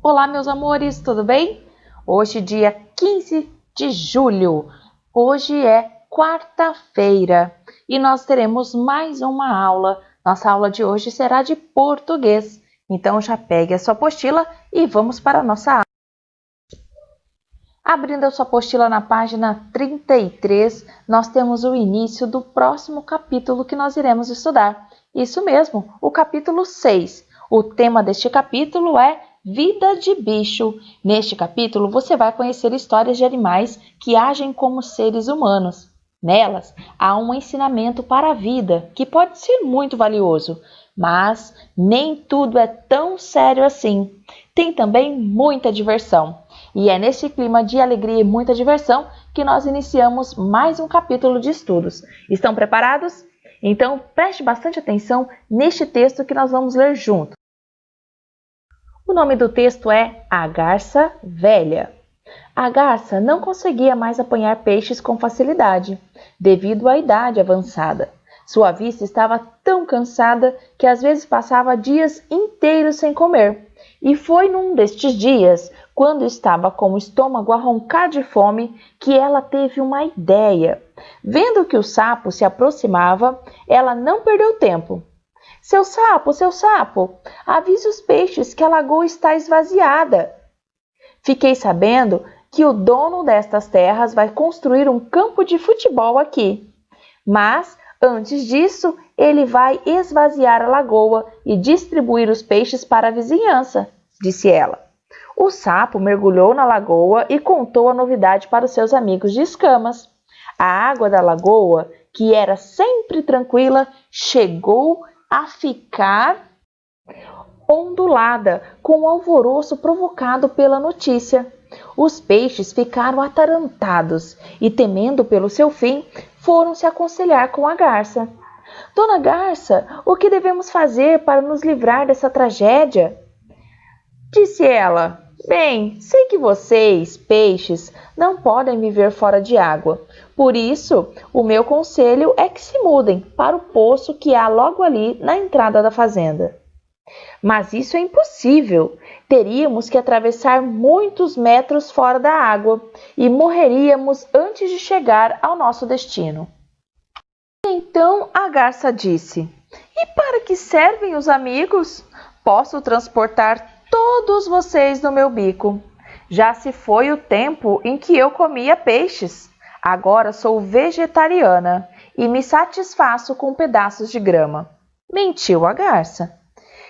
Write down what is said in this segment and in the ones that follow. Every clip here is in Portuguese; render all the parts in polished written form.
Olá, meus amores, tudo bem? Hoje, dia 15 de julho, hoje é quarta-feira e nós teremos mais uma aula. Nossa aula de hoje será de português. Então, já pegue a sua apostila e vamos para a nossa aula. Abrindo a sua apostila na página 33, nós temos o início do próximo capítulo que nós iremos estudar. Isso mesmo, o capítulo 6. O tema deste capítulo é Vida de Bicho. Neste capítulo, você vai conhecer histórias de animais que agem como seres humanos. Nelas, há um ensinamento para a vida que pode ser muito valioso, mas nem tudo é tão sério assim. Tem também muita diversão. E é nesse clima de alegria e muita diversão que nós iniciamos mais um capítulo de estudos. Estão preparados? Então, preste bastante atenção neste texto que nós vamos ler junto. O nome do texto é A Garça Velha. A garça não conseguia mais apanhar peixes com facilidade, devido à idade avançada. Sua vista estava tão cansada que às vezes passava dias inteiros sem comer. E foi num destes dias, quando estava com o estômago a roncar de fome, que ela teve uma ideia. Vendo que o sapo se aproximava, ela não perdeu tempo. Seu sapo, avise os peixes que a lagoa está esvaziada. Fiquei sabendo que o dono destas terras vai construir um campo de futebol aqui. Mas, antes disso, ele vai esvaziar a lagoa e distribuir os peixes para a vizinhança, disse ela. O sapo mergulhou na lagoa e contou a novidade para os seus amigos de escamas. A água da lagoa, que era sempre tranquila, chegou a ficar ondulada com o alvoroço provocado pela notícia. Os peixes ficaram atarantados e, temendo pelo seu fim, foram se aconselhar com a garça. Dona Garça, o que devemos fazer para nos livrar dessa tragédia? Disse ela. Bem, sei que vocês, peixes, não podem viver fora de água. Por isso, o meu conselho é que se mudem para o poço que há logo ali na entrada da fazenda. Mas isso é impossível. Teríamos que atravessar muitos metros fora da água e morreríamos antes de chegar ao nosso destino. Então a garça disse: E para que servem os amigos? Posso transportar todos vocês no meu bico. Já se foi o tempo em que eu comia peixes. Agora sou vegetariana e me satisfaço com pedaços de grama. Mentiu a garça.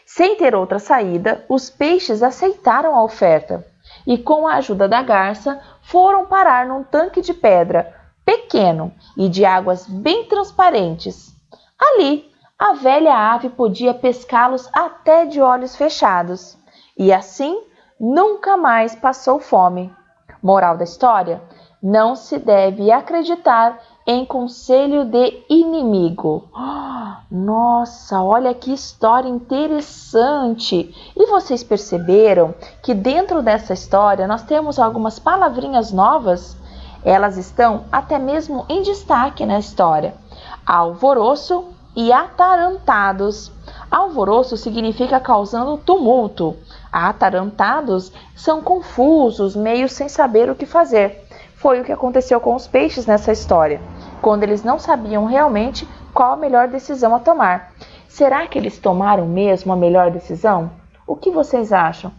Sem ter outra saída, os peixes aceitaram a oferta e, com a ajuda da garça, foram parar num tanque de pedra pequeno e de águas bem transparentes. Ali, a velha ave podia pescá-los até de olhos fechados e, assim, nunca mais passou fome. Moral da história? Não se deve acreditar em conselho de inimigo. Nossa, olha que história interessante! E vocês perceberam que dentro dessa história nós temos algumas palavrinhas novas? Elas estão até mesmo em destaque na história. Alvoroço e atarantados. Alvoroço significa causando tumulto. Atarantados são confusos, meio sem saber o que fazer. Foi o que aconteceu com os peixes nessa história, quando eles não sabiam realmente qual a melhor decisão a tomar. Será que eles tomaram mesmo a melhor decisão? O que vocês acham?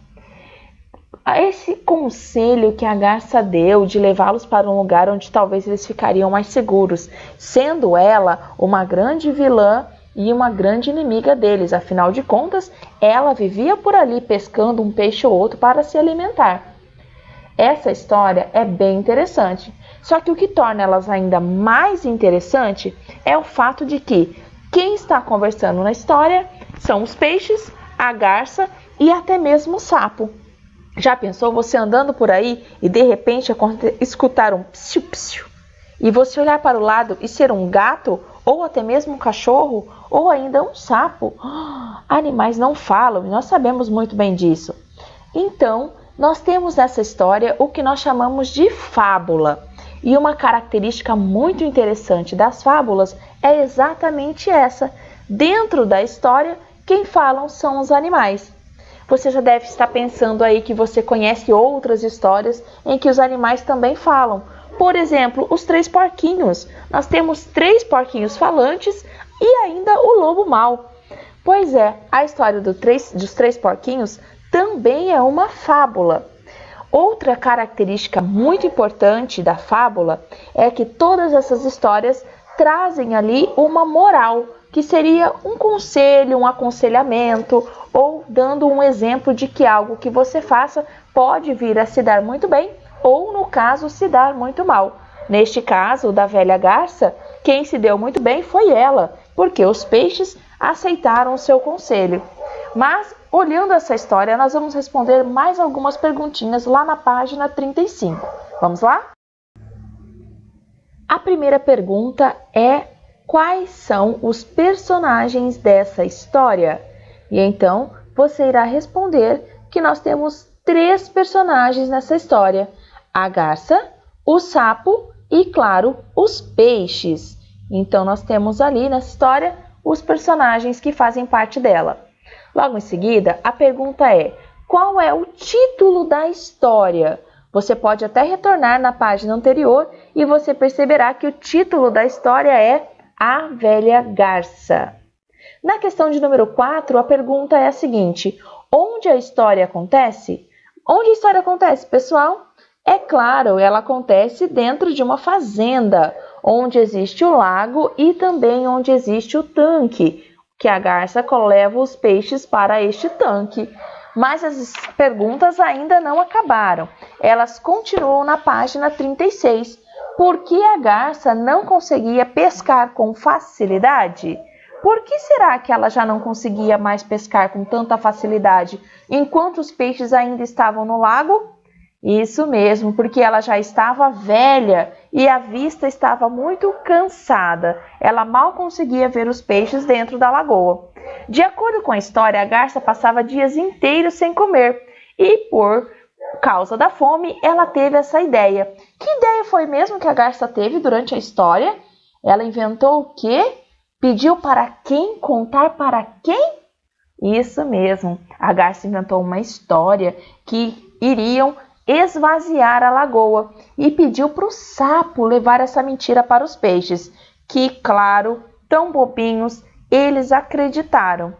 Esse conselho que a garça deu de levá-los para um lugar onde talvez eles ficariam mais seguros, sendo ela uma grande vilã e uma grande inimiga deles. Afinal de contas, ela vivia por ali pescando um peixe ou outro para se alimentar. Essa história é bem interessante, só que o que torna elas ainda mais interessante é o fato de que quem está conversando na história são os peixes, a garça e até mesmo o sapo. Já pensou você andando por aí e de repente escutar um psiu-psiu e você olhar para o lado e ser um gato ou até mesmo um cachorro ou ainda um sapo? Animais não falam e nós sabemos muito bem disso. Então, nós temos nessa história o que nós chamamos de fábula. E uma característica muito interessante das fábulas é exatamente essa. Dentro da história, quem falam são os animais. Você já deve estar pensando aí que você conhece outras histórias em que os animais também falam. Por exemplo, os 3 porquinhos. Nós temos 3 porquinhos falantes e ainda o lobo mau. Pois é, a história dos 3 porquinhos também é uma fábula. Outra característica muito importante da fábula é que todas essas histórias trazem ali uma moral, que seria um conselho, um aconselhamento, ou dando um exemplo de que algo que você faça pode vir a se dar muito bem, ou no caso, se dar muito mal. Neste caso da velha garça, quem se deu muito bem foi ela, porque os peixes aceitaram o seu conselho. Mas, olhando essa história, nós vamos responder mais algumas perguntinhas lá na página 35. Vamos lá? A primeira pergunta é: quais são os personagens dessa história? E então, você irá responder que nós temos 3 personagens nessa história: a garça, o sapo e, claro, os peixes. Então, nós temos ali nessa história os personagens que fazem parte dela. Logo em seguida, a pergunta é: qual é o título da história? Você pode até retornar na página anterior e você perceberá que o título da história é A Velha Garça. Na questão de número 4, a pergunta é a seguinte: onde a história acontece? Onde a história acontece, pessoal? É claro, ela acontece dentro de uma fazenda, onde existe o lago e também onde existe o tanque, que a garça leva os peixes para este tanque. Mas as perguntas ainda não acabaram. Elas continuam na página 36. Por que a garça não conseguia pescar com facilidade? Por que será que ela já não conseguia mais pescar com tanta facilidade enquanto os peixes ainda estavam no lago? Isso mesmo, porque ela já estava velha e a vista estava muito cansada. Ela mal conseguia ver os peixes dentro da lagoa. De acordo com a história, a garça passava dias inteiros sem comer e, por causa da fome, ela teve essa ideia. Que ideia foi mesmo que a garça teve durante a história? Ela inventou o quê? Pediu para quem contar para quem? Isso mesmo, a garça inventou uma história que iriam esvaziar a lagoa e pediu para o sapo levar essa mentira para os peixes, que, claro, tão bobinhos, eles acreditaram.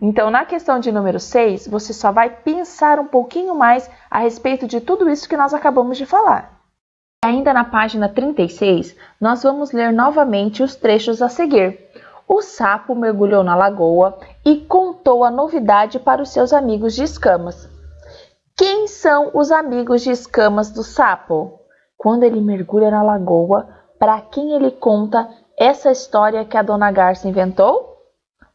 Então, na questão de número 6, você só vai pensar um pouquinho mais a respeito de tudo isso que nós acabamos de falar. Ainda na página 36, nós vamos ler novamente os trechos a seguir. O sapo mergulhou na lagoa e contou a novidade para os seus amigos de escamas. Quem são os amigos de escamas do sapo? Quando ele mergulha na lagoa, para quem ele conta essa história que a dona Garça inventou?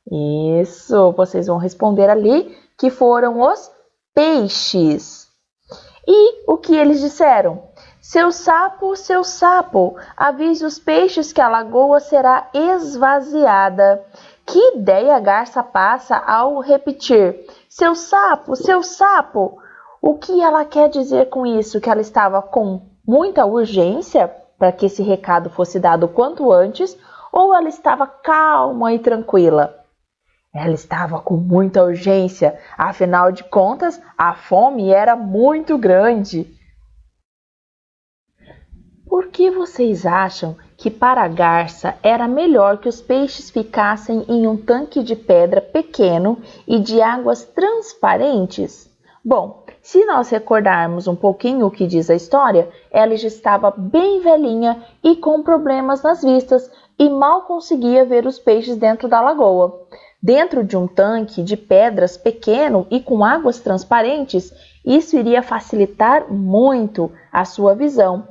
Isso, vocês vão responder ali que foram os peixes. E o que eles disseram? Seu sapo, avise os peixes que a lagoa será esvaziada. Que ideia a garça passa ao repetir: seu sapo. O que ela quer dizer com isso? Que ela estava com muita urgência para que esse recado fosse dado o quanto antes, ou ela estava calma e tranquila? Ela estava com muita urgência, afinal de contas, a fome era muito grande. Por que vocês acham que para a garça era melhor que os peixes ficassem em um tanque de pedra pequeno e de águas transparentes? Bom, se nós recordarmos um pouquinho o que diz a história, ela já estava bem velhinha e com problemas nas vistas e mal conseguia ver os peixes dentro da lagoa. Dentro de um tanque de pedras pequeno e com águas transparentes, isso iria facilitar muito a sua visão.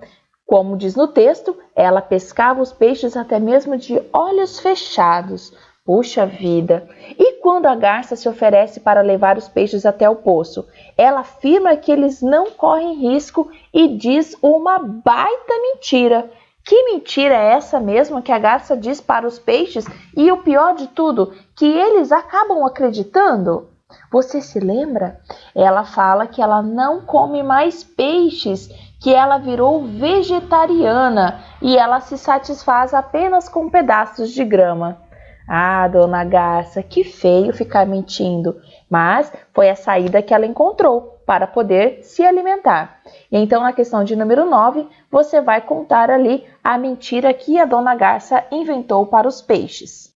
Como diz no texto, ela pescava os peixes até mesmo de olhos fechados. Puxa vida! E quando a garça se oferece para levar os peixes até o poço, ela afirma que eles não correm risco e diz uma baita mentira. Que mentira é essa mesmo que a garça diz para os peixes? E o pior de tudo, que eles acabam acreditando? Você se lembra? Ela fala que ela não come mais peixes, que ela virou vegetariana e ela se satisfaz apenas com pedaços de grama. Ah, dona Garça, que feio ficar mentindo, mas foi a saída que ela encontrou para poder se alimentar. E então, na questão de número 9, você vai contar ali a mentira que a dona Garça inventou para os peixes.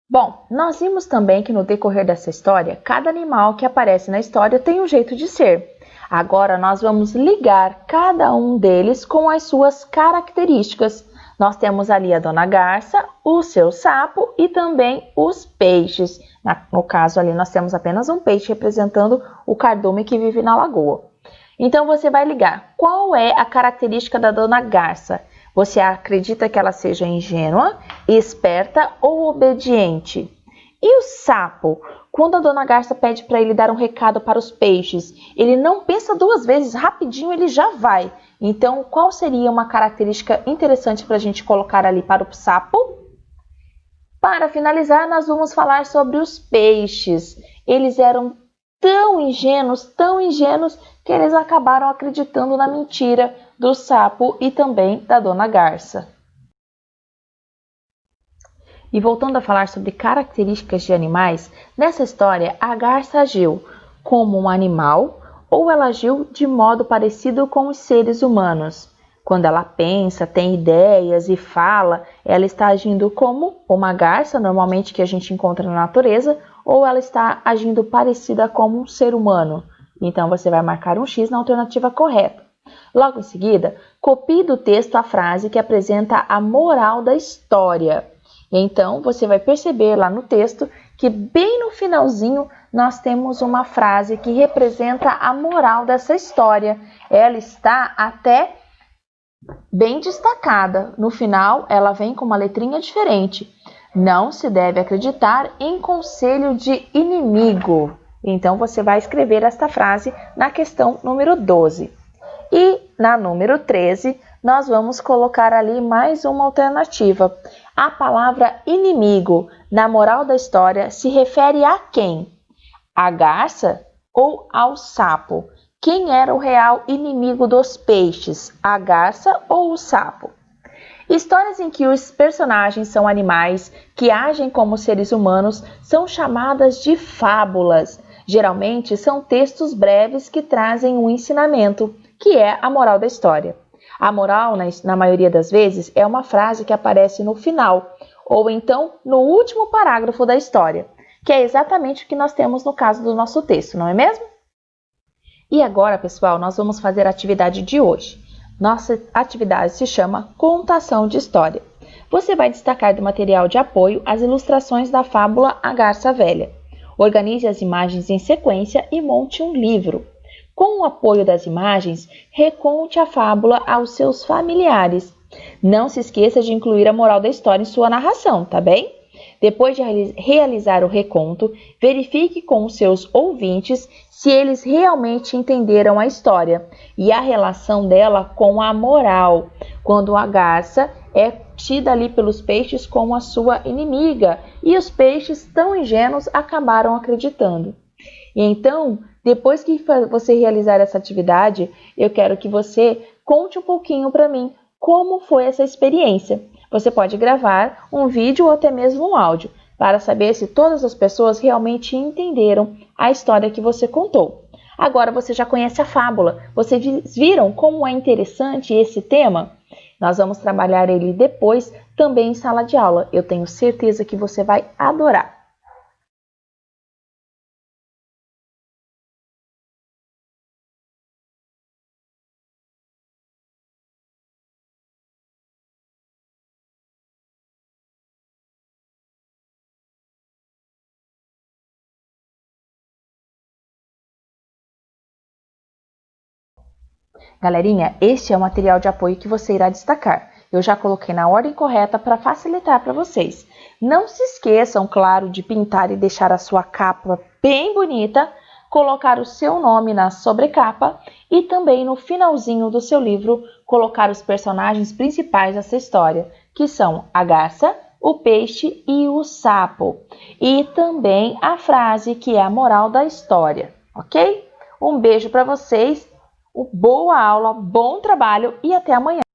Bom, nós vimos também que no decorrer dessa história, cada animal que aparece na história tem um jeito de ser. Agora nós vamos ligar cada um deles com as suas características. Nós temos ali a dona Garça, o seu sapo e também os peixes. No caso ali nós temos apenas um peixe representando o cardume que vive na lagoa. Então você vai ligar qual é a característica da dona Garça. Você acredita que ela seja ingênua, esperta ou obediente? E o sapo? Quando a dona Garça pede para ele dar um recado para os peixes, ele não pensa duas vezes, rapidinho ele já vai. Então, qual seria uma característica interessante para a gente colocar ali para o sapo? Para finalizar, nós vamos falar sobre os peixes. Eles eram tão ingênuos, que eles acabaram acreditando na mentira do sapo e também da dona Garça. E voltando a falar sobre características de animais, nessa história a garça agiu como um animal ou ela agiu de modo parecido com os seres humanos. Quando ela pensa, tem ideias e fala, ela está agindo como uma garça, normalmente que a gente encontra na natureza, ou ela está agindo parecida como um ser humano. Então você vai marcar um X na alternativa correta. Logo em seguida, copie do texto a frase que apresenta a moral da história. Então, você vai perceber lá no texto que bem no finalzinho nós temos uma frase que representa a moral dessa história. Ela está até bem destacada. No final, ela vem com uma letrinha diferente. Não se deve acreditar em conselho de inimigo. Então, você vai escrever esta frase na questão número 12. E na número 13, nós vamos colocar ali mais uma alternativa. A palavra inimigo, na moral da história, se refere a quem? A garça ou ao sapo? Quem era o real inimigo dos peixes? A garça ou o sapo? Histórias em que os personagens são animais que agem como seres humanos são chamadas de fábulas. Geralmente são textos breves que trazem um ensinamento, que é a moral da história. A moral, na maioria das vezes, é uma frase que aparece no final, ou então no último parágrafo da história, que é exatamente o que nós temos no caso do nosso texto, não é mesmo? E agora, pessoal, nós vamos fazer a atividade de hoje. Nossa atividade se chama Contação de História. Você vai destacar do material de apoio as ilustrações da fábula A Garça Velha. Organize as imagens em sequência e monte um livro. Com o apoio das imagens, reconte a fábula aos seus familiares. Não se esqueça de incluir a moral da história em sua narração, tá bem? Depois de realizar o reconto, verifique com os seus ouvintes se eles realmente entenderam a história e a relação dela com a moral, quando a garça é tida ali pelos peixes como a sua inimiga e os peixes tão ingênuos acabaram acreditando. E então, depois que você realizar essa atividade, eu quero que você conte um pouquinho para mim como foi essa experiência. Você pode gravar um vídeo ou até mesmo um áudio para saber se todas as pessoas realmente entenderam a história que você contou. Agora você já conhece a fábula. Vocês viram como é interessante esse tema? Nós vamos trabalhar ele depois também em sala de aula. Eu tenho certeza que você vai adorar. Galerinha, este é o material de apoio que você irá destacar. Eu já coloquei na ordem correta para facilitar para vocês. Não se esqueçam, claro, de pintar e deixar a sua capa bem bonita, colocar o seu nome na sobrecapa e também no finalzinho do seu livro colocar os personagens principais dessa história, que são a garça, o peixe e o sapo. E também a frase que é a moral da história, ok? Um beijo para vocês. Boa aula, bom trabalho e até amanhã!